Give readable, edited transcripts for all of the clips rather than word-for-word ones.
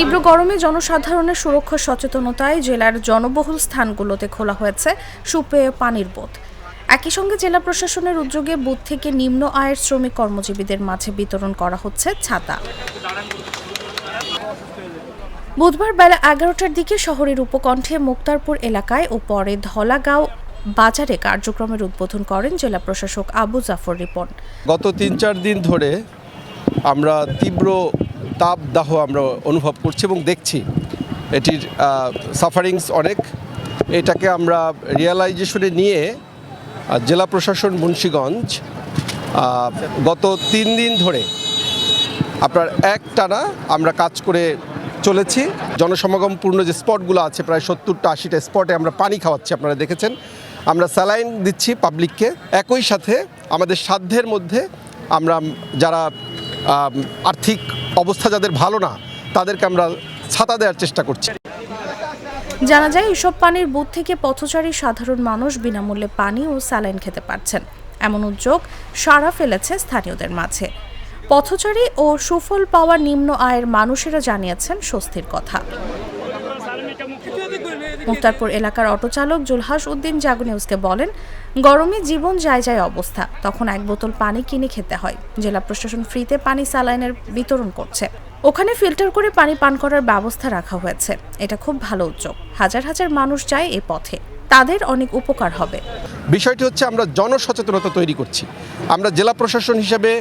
তীব্র গরমে জনসাধারণের সুরক্ষা সচেতনতায় জেলার জনবহুল স্থানগুলোতে খোলা হয়েছে সুপেয় পানির বোত। একই সঙ্গে জেলা প্রশাসনের উদ্যোগে বুথ থেকে নিম্ন আয়ের শ্রমিক কর্মজীবীদের মাঝে বিতরণ করা হচ্ছে ছাতা। বুধবার বেলা 11টার দিকে শহরের উপকণ্ঠে মুক্তারপুর এলাকায় ও পরে ধলাগাঁও বাজারে কার্যক্রমের উদ্বোধন করেন জেলা প্রশাসক আবু জাফর রিপন। গত ৩-৪ দিন ধরে আমরা তীব্র তাপদাহ আমরা অনুভব করছি এবং দেখছি এটির সাফারিংস অনেক। এটাকে আমরা রিয়েলাইজেশনে নিয়ে জেলা প্রশাসন মুন্সিগঞ্জ গত ৩ দিন ধরে আপনার একটানা আমরা কাজ করে চলেছি। জনসমাগমপূর্ণ যে স্পটগুলো আছে প্রায় 70টা 80টা স্পটে আমরা পানি খাওয়াচ্ছি, আপনারা দেখেছেন। আমরা স্যালাইন দিচ্ছি পাবলিককে। একই সাথে আমাদের সাধ্যের মধ্যে আমরা যারা আর্থিক অবস্থা যাদের ভালো না তাদেরকে আমরা ছাতা দেওয়ার চেষ্টা করছি। জানা যায় এসব পানির বুথ থেকে পথচারী সাধারণ মানুষ বিনামূল্যে পানি ও স্যালাইন খেতে পারছেন। এমন উদ্যোগ সাড়া ফেলেছে স্থানীয়দের মাঝে। পথচারী ও সুফল পাওয়া নিম্ন আয়ের মানুষেরা জানিয়েছেন স্বস্তির কথা। মুক্তারপুর এলাকার অটোচালক জুলহাস উদ্দিন জাগো নিউজকে বলেন, গরমে জীবন যায় যায় অবস্থা, তখন 1 বোতল পানি কিনে খেতে হয়। জেলা প্রশাসন ফ্রিতে পানি স্যালাইনের বিতরণ করছে। ওখানে ফিল্টার করে পানি পান করার ব্যবস্থা রাখা হয়েছে। এটা খুব ভালো উদ্যোগ। হাজার হাজার মানুষ যায় এই পথে, তাদের অনেক উপকার হবে। বিষয়টি হচ্ছে আমরা জনসচেতনতা তৈরি করছি। আমরা জেলা প্রশাসন হিসেবে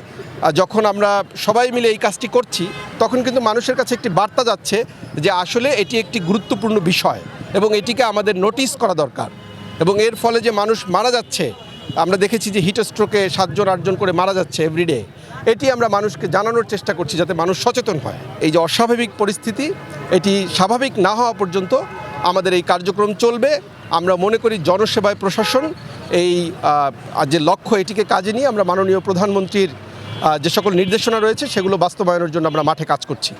যখন আমরা সবাই মিলে এই কাজটি করছি তখন কিন্তু মানুষের কাছে একটি বার্তা যাচ্ছে যে আসলে এটি একটি গুরুত্বপূর্ণ বিষয় এবং এটিকে আমাদের নোটিস করা দরকার। এবং এর ফলে যে মানুষ মারা যাচ্ছে, আমরা দেখেছি যে হিট স্ট্রোকে 7 জন 8 জন করে মারা যাচ্ছে এভরিডে। এটি আমরা মানুষকে জানানোর চেষ্টা করছি যাতে মানুষ সচেতন হয়। এই যে অস্বাভাবিক পরিস্থিতি, এটি স্বাভাবিক না হওয়া পর্যন্ত আমাদের এই কার্যক্রম চলবে। আমরা মনে করি জনসেবায় প্রশাসন এই যে লক্ষ্য, এটিকে কাজে নিয়ে আমরা মাননীয় প্রধানমন্ত্রীর যে সকল নির্দেশনা রয়েছে সেগুলো বাস্তবায়নের জন্য আমরা মাঠে কাজ করছি।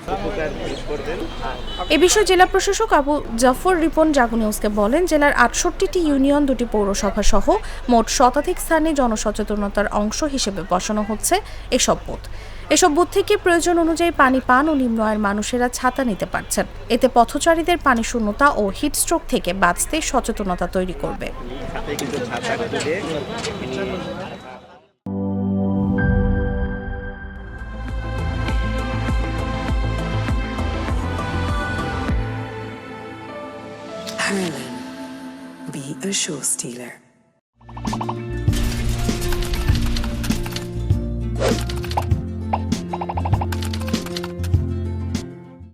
এ বিষয়ে জেলা প্রশাসক আবু জাফর রিপন জাগো নিউজকে বলেন, জেলার 68টি ইউনিয়ন, 2টি পৌরসভা সহ মোট শতাধিক স্থানে জনসচেতনতার অংশ হিসেবে বসানো হচ্ছে এসব বুথ। এসব বুথ থেকে প্রয়োজন অনুযায়ী পানি পান ও নিম্ন আয়ের মানুষেরা ছাতা নিতে পারছেন। এতে পথচারীদের পানি শূন্যতা ও হিটস্ট্রোক থেকে বাঁচতে সচেতনতা তৈরি করবে। Harlan, be a show stealer.